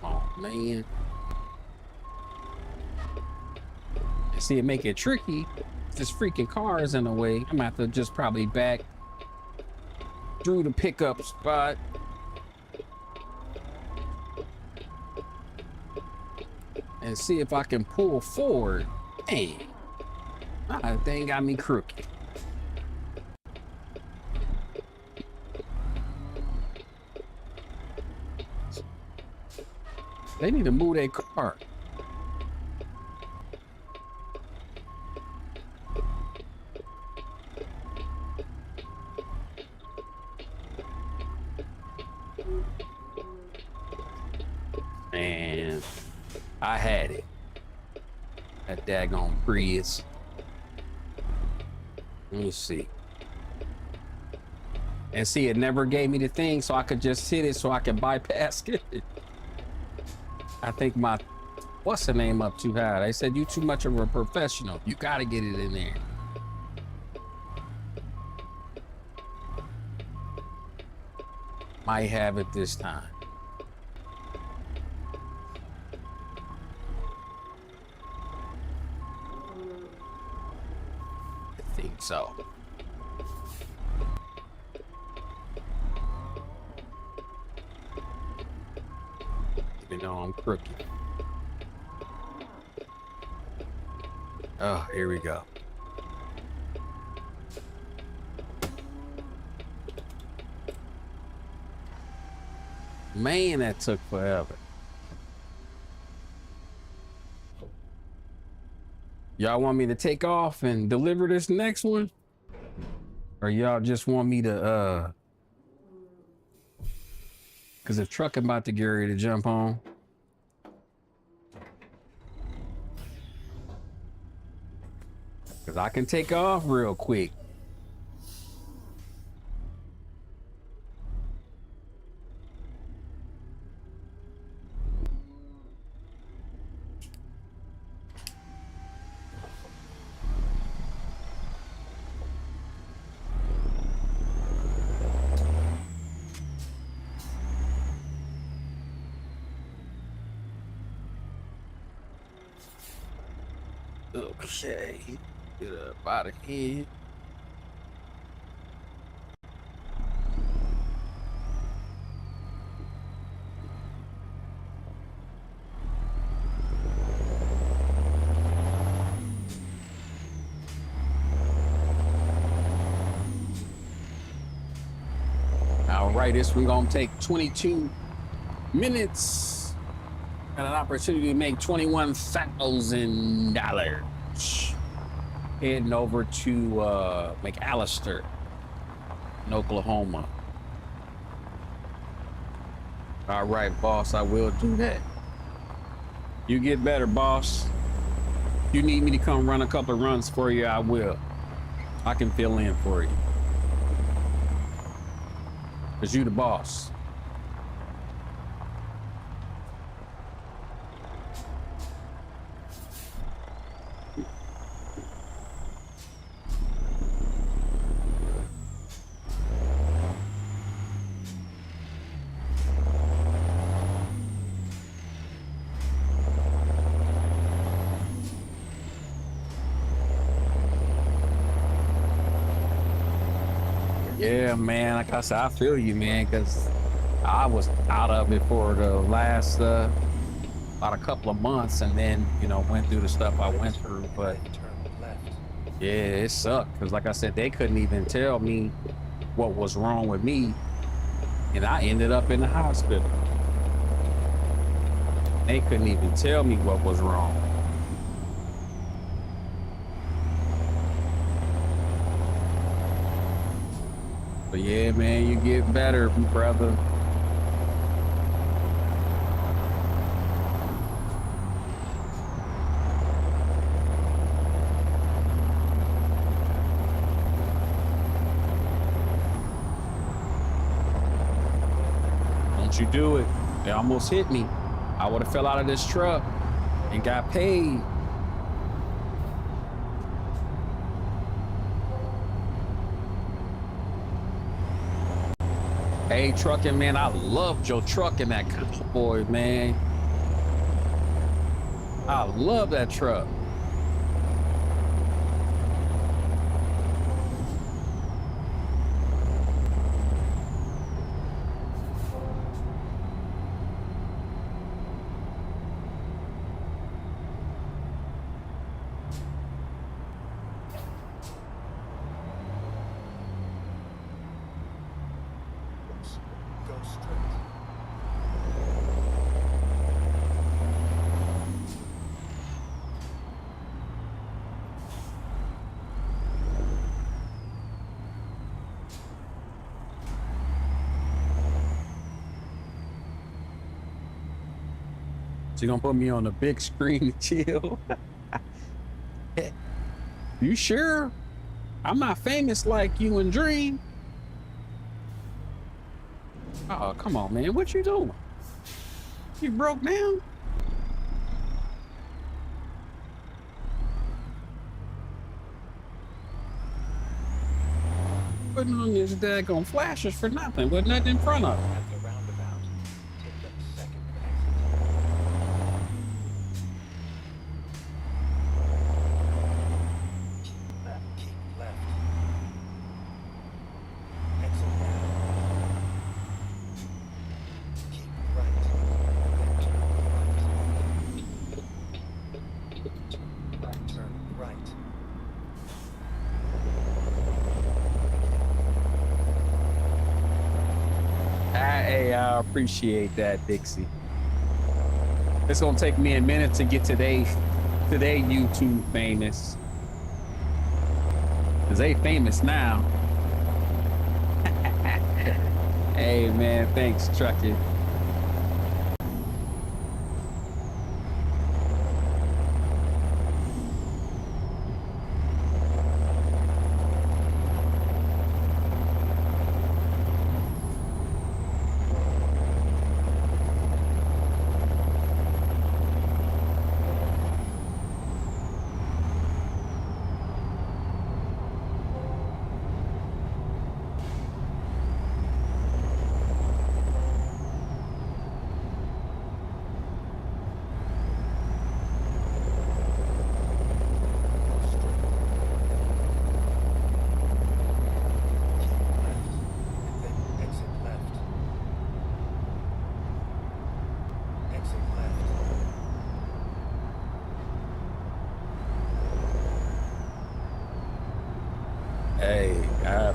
Oh, man. See, it make it tricky. This freaking car is in the way. I'm gonna have to just probably back through the pickup spot. And see if I can pull forward. Dang. That thing got me crooked. They need to move their car. Man, I had it. That daggone Prius. Let me see. And see, it never gave me the thing so I could just hit it so I could bypass it. I think my, what's the name up too high? They said you too much of a professional. You gotta get it in there. Might have it this time. I think so. Even though I'm crooked. Oh, here we go. Man, that took forever. Y'all want me to take off and deliver this next one? Or y'all just want me to, cause if trucking about to get ready to jump on. Cause I can take off real quick. Okay. Get up out of here. All right, this one gonna take 22 minutes and an opportunity to make $21,000. Heading over to McAllister in Oklahoma. All right, boss, I will do that. You get better, boss. You need me to come run a couple of runs for you, I will. I can fill in for you. Cause you the boss. Yeah, man. Like I said, I feel you, man, because I was out of it for the last about a couple of months, and then went through the stuff I went through. But yeah, it sucked because, like I said, they couldn't even tell me what was wrong with me, and I ended up in the hospital. They couldn't even tell me what was wrong. But yeah, man, you get better, brother. Don't you do it. They almost hit me. I would have fell out of this truck and got paid. Hey, trucking, man, I loved your truck in that Cowboy, man. I love that truck. So you gonna put me on the big screen to chill? You sure? I'm not famous like you and Dream. Oh, come on, man. What you doing? You broke down? Putting on this daggone flashes for nothing, with nothing in front of it. At the roundabout, take the second exit. Keep left. Exit now. Keep right. Then turn right. I appreciate that, Dixie. It's gonna take me a minute to get today YouTube famous. Cause they famous now. Hey man, thanks, Truckee.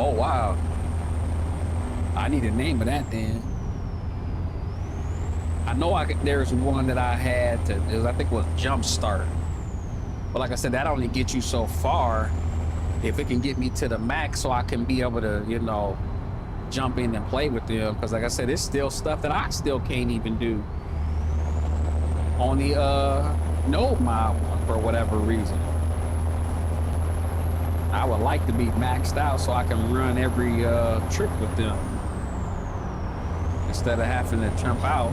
Oh, wow. I need a name of that then. I know there's one that I had to, I think it was Jump Start. But like I said, that only gets you so far. If it can get me to the max so I can be able to, jump in and play with them. Because like I said, it's still stuff that I still can't even do on the Node mod one for whatever reason. I would like to be maxed out so I can run every trick with them instead of having to jump out.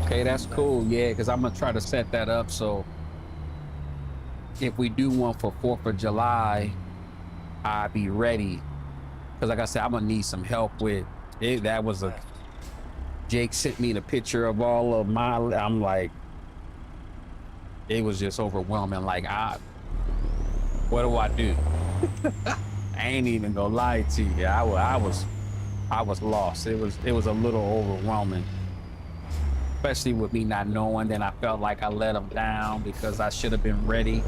Okay, that's cool. Yeah, because I'm gonna try to set that up so if we do one for 4th of July, I'll be ready. Because like I said, I'm gonna need some help with it. That was Jake sent me the picture of all of I'm like, it was just overwhelming. Like, what do I do? I ain't even gonna lie to you. I was lost. It was a little overwhelming. Especially with me not knowing, then I felt like I let them down because I should have been ready.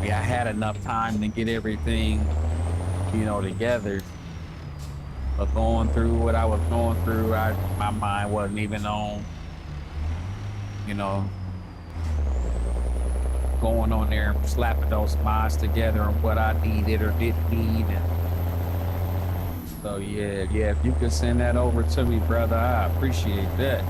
I had enough time to get everything, together. But going through what I was going through, my mind wasn't even on, going on there and slapping those mods together and what I needed or didn't need. And so yeah, if you could send that over to me, brother, I appreciate that.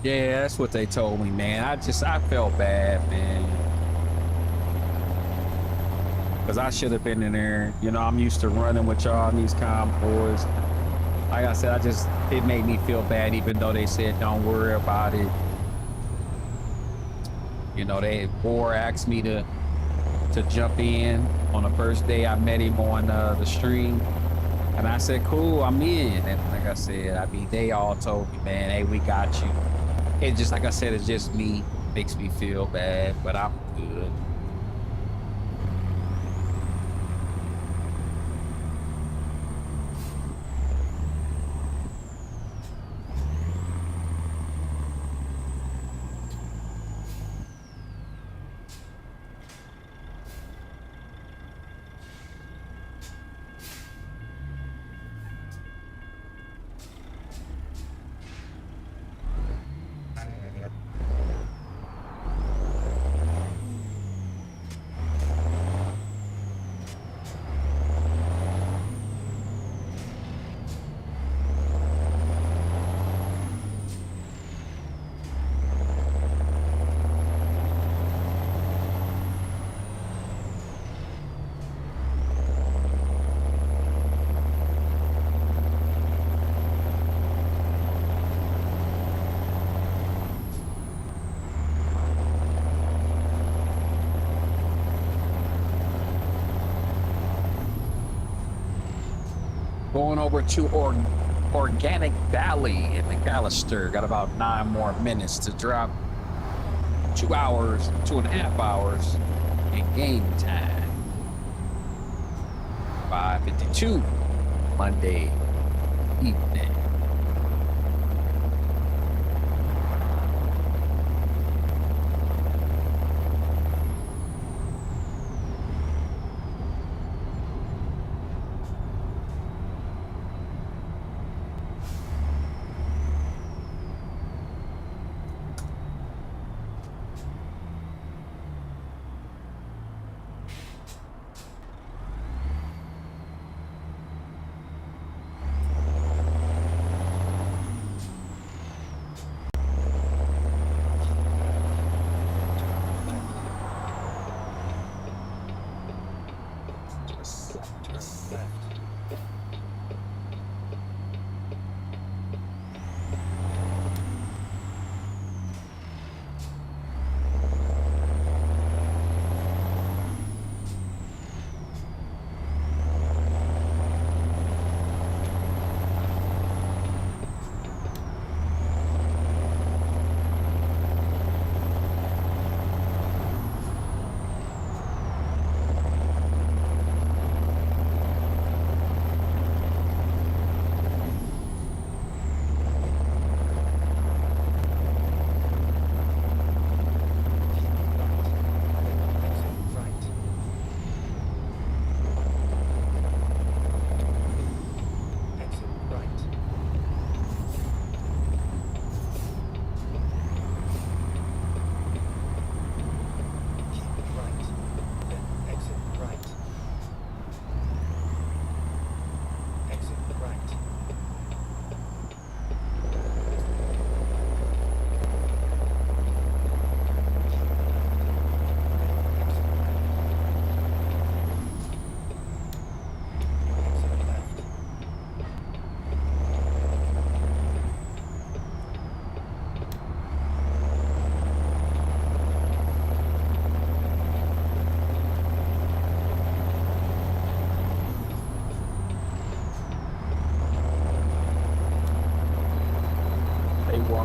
Yeah, that's what they told me, man. I felt bad, man. Because I should have been in there. I'm used to running with y'all in these convoys. Like I said, it made me feel bad, even though they said, don't worry about it. War asked me to jump in on the first day I met him on the stream. And I said, cool, I'm in. And like I said, they all told me, man, hey, we got you. It just, like I said, it's just me. Makes me feel bad, but I'm good. Going over to Organic Valley in McAllister. Got about 9 more minutes to drop 2 hours, 2.5 hours in game time. 5:52 Monday evening.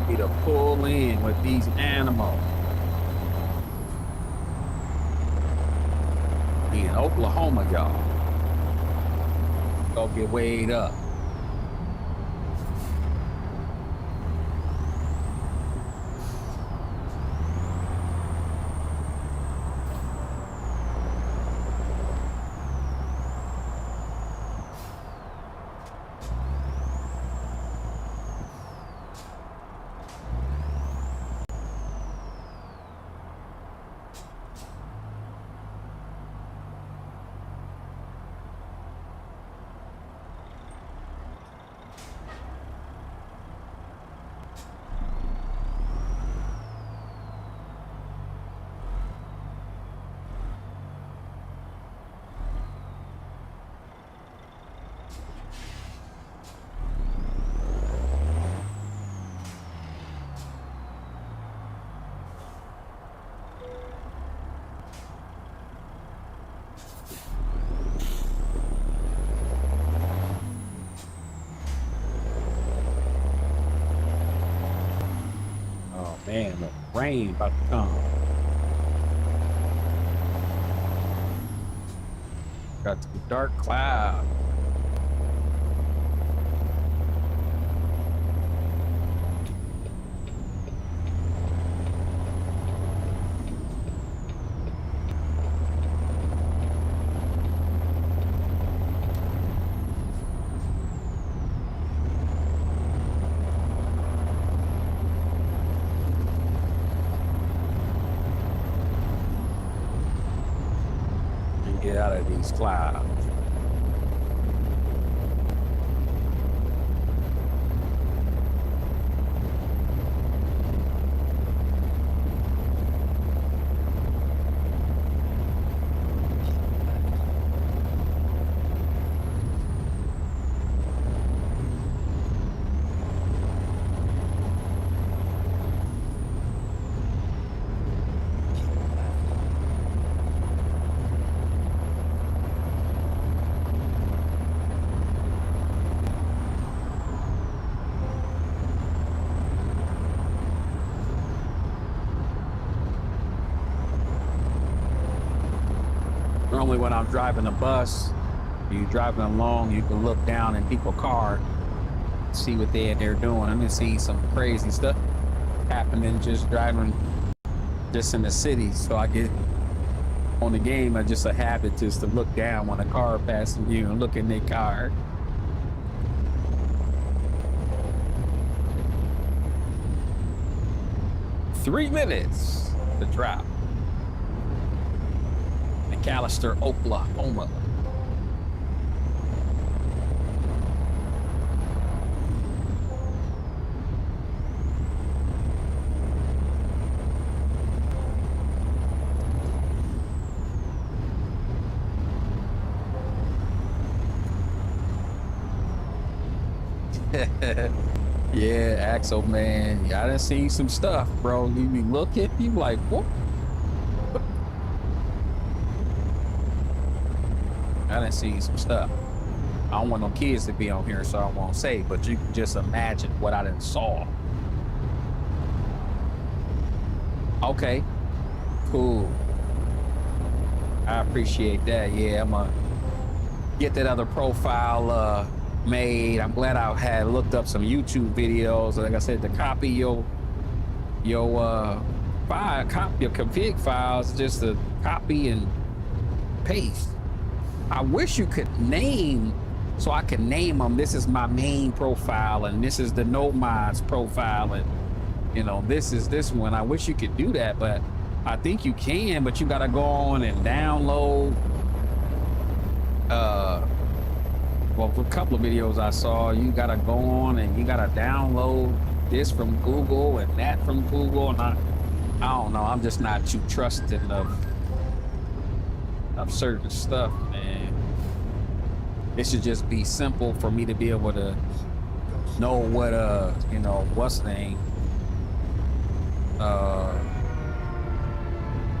want me to pull in with these animals. In Oklahoma, y'all. Go get weighed up. Oh man, the rain about to come. Got some dark cloud. Get out of these clouds. Normally when I'm driving a bus, you driving along, you can look down in people's car, see what they're doing. I'm seeing some crazy stuff happening just driving just in the city. So I get on the game, I just a habit just to look down when a car passing you and look in their car. Three minutes to drop. McAllister, Oklahoma. Yeah, Axel, man. Yeah, I done seen some stuff, bro. You be looking, you like, what? I done seen some stuff. I don't want no kids to be on here, so I won't say, but you can just imagine what I done saw. Okay, cool. I appreciate that. Yeah, I'm gonna get that other profile made. I'm glad I had looked up some YouTube videos. Like I said, to copy your file, copy your config files, just to copy and paste. I wish you could name, so I can name them. This is my main profile, and this is the no mods profile, and you know, this is this one. I wish you could do that, but I think you can, but you gotta go on and download. Well, for a couple of videos I saw, you gotta go on and you gotta download this from Google and that from Google, and I don't know. I'm just not too trusting of certain stuff, man. It should just be simple for me to be able to know what you know, what's the name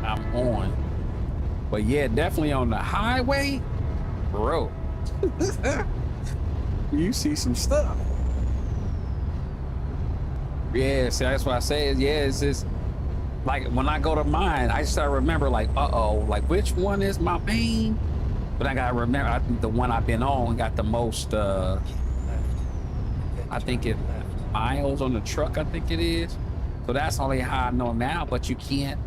I'm on. But yeah, definitely on the highway, bro. You see some stuff. Yeah, see, that's why I say it. Yeah, it's just like when I go to mine, I start to remember like, like which one is my main? But I gotta remember, I think the one I've been on got the most. Keep left. And I then think it turn left. miles on the truck. I think it is. So that's only how I know now. But you can't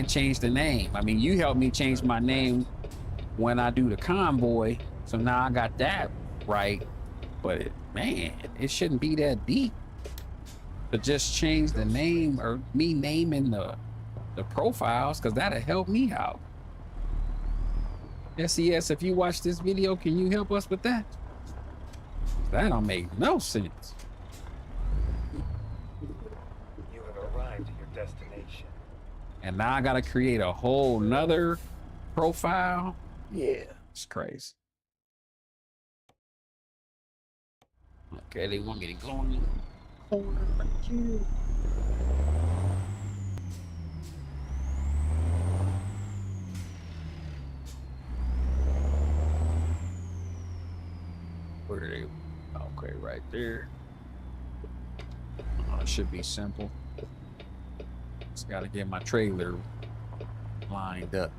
change the name. I mean, you helped me change Turn my name left. when I do the convoy. So now I got that right. But man, it shouldn't be that deep to just change the Go name straight. or me naming the profiles, because that'll help me out. SES, if you watch this video, can you help us with that? That don't make no sense. You have arrived at your destination. And now I gotta create a whole nother profile. Yeah, it's crazy. Okay, they want me to go in the corner right here. Where are they? Okay, right there. It should be simple. Just gotta get my trailer lined up.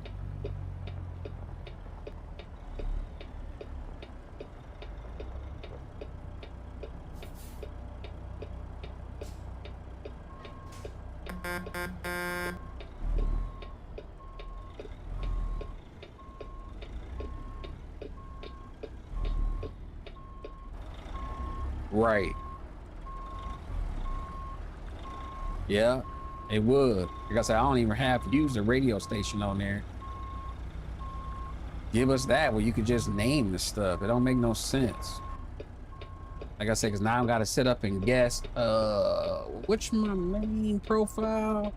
Right. Yeah, it would. Like I said, I don't even have to use the radio station on there. Give us that where you could just name the stuff. It don't make no sense. Like I said, because now I gotta sit up and guess which my main profile.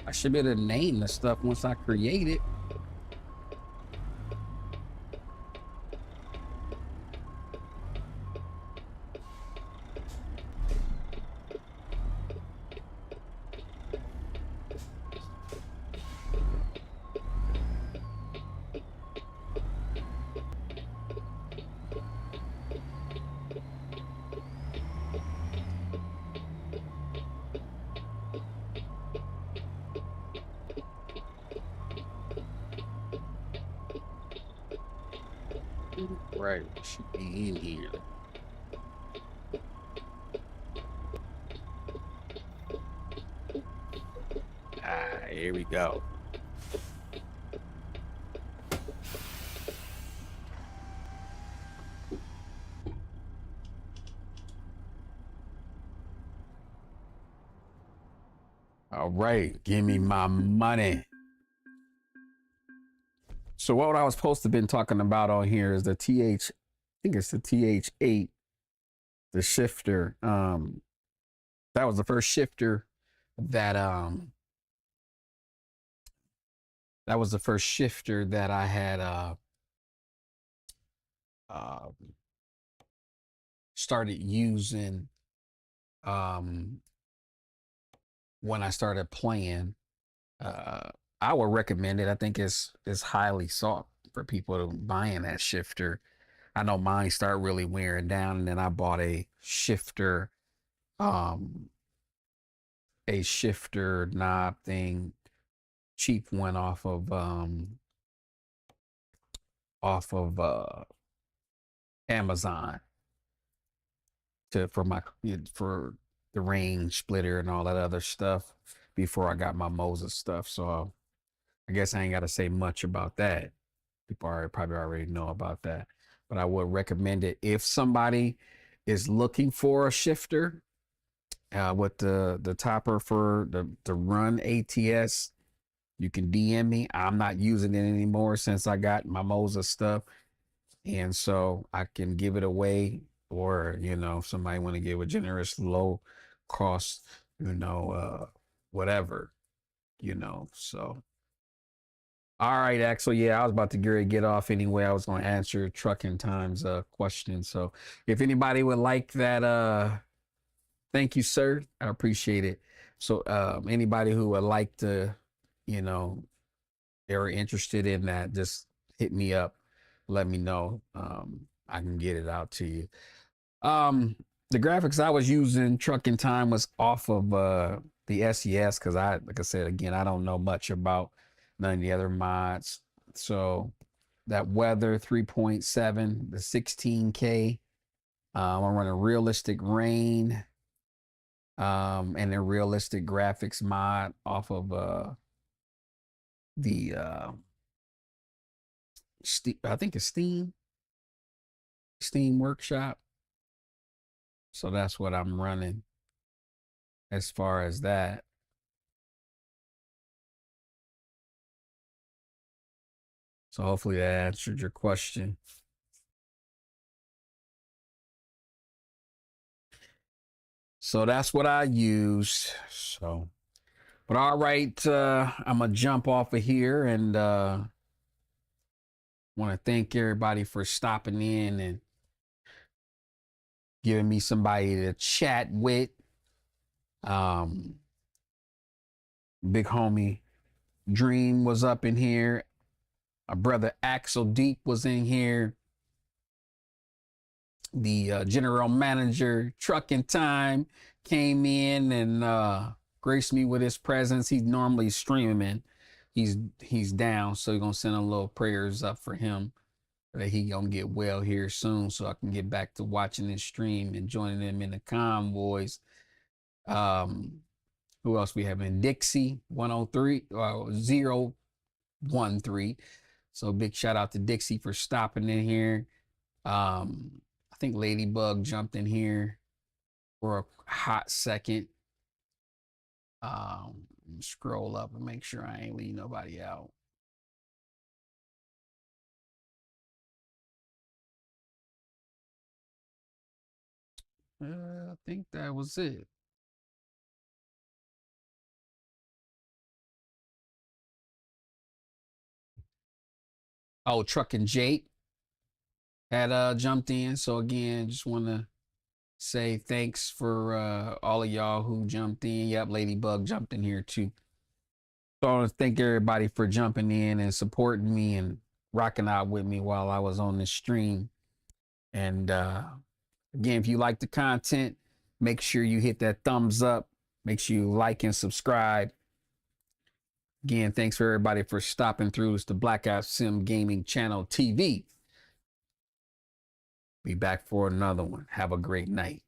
I should be able to name the stuff once I create it. Right, it should be in here. Ah, here we go. All right, give me my money. So what I was supposed to have been talking about on here is the TH, I think it's the TH8, the shifter. That was the first shifter that that was the first shifter that I had uh started using um when I started playing. Uh I would recommend it. I think it's highly sought for people to buying that shifter. I know mine started really wearing down, and then I bought um a shifter knob thing, cheap one off of Amazon to for the range splitter and all that other stuff before I got my Moses stuff. So I guess I ain't got to say much about that. People probably already know about that, but I would recommend it if somebody is looking for a shifter with the topper for the run ATS. You can DM me. I'm not using it anymore since I got my Moses stuff, and so I can give it away, or if somebody want to give a generous low cost, whatever, so all right, Axel. Yeah, I was about to get off anyway. I was going to answer trucking times question. So if anybody would like that, thank you, sir. I appreciate it. So anybody who would like to, you know they're interested in that, just hit me up, let me know. I can get it out to you. Um, The graphics I was using trucking time was off of the SES because like I said again, I don't know much about none of the other mods. So that weather 3.7, the 16K. I'm running realistic rain, and a realistic graphics mod off of the I think it's Steam Workshop. So that's what I'm running as far as that. So hopefully that answered your question. So that's what I use. So, but all right, I'm gonna jump off of here and want to thank everybody for stopping in and giving me somebody to chat with. Um, big homie Dream was up in here. My brother Axel Deep was in here. The general manager, Trucking Time, came in and graced me with his presence. He's normally streaming. He's down, so we're gonna send a little prayers up for him that he gonna get well here soon, so I can get back to watching his stream and joining him in the convoys. Um, who else we have in Dixie 103 013. So big shout out to Dixie for stopping in here. I think Ladybug jumped in here for a hot second. Scroll up and make sure I ain't leave nobody out. I think that was it. Oh, Truckin' Jake had jumped in. So again, just want to say thanks for all of y'all who jumped in. Yep, Ladybug jumped in here too. So I want to thank everybody for jumping in and supporting me and rocking out with me while I was on this stream. And again, if you like the content, make sure you hit that thumbs up. Make sure you like and subscribe. Again, thanks for everybody for stopping through. It's the Blackout Sim Gaming Channel TV. Be back for another one. Have a great night.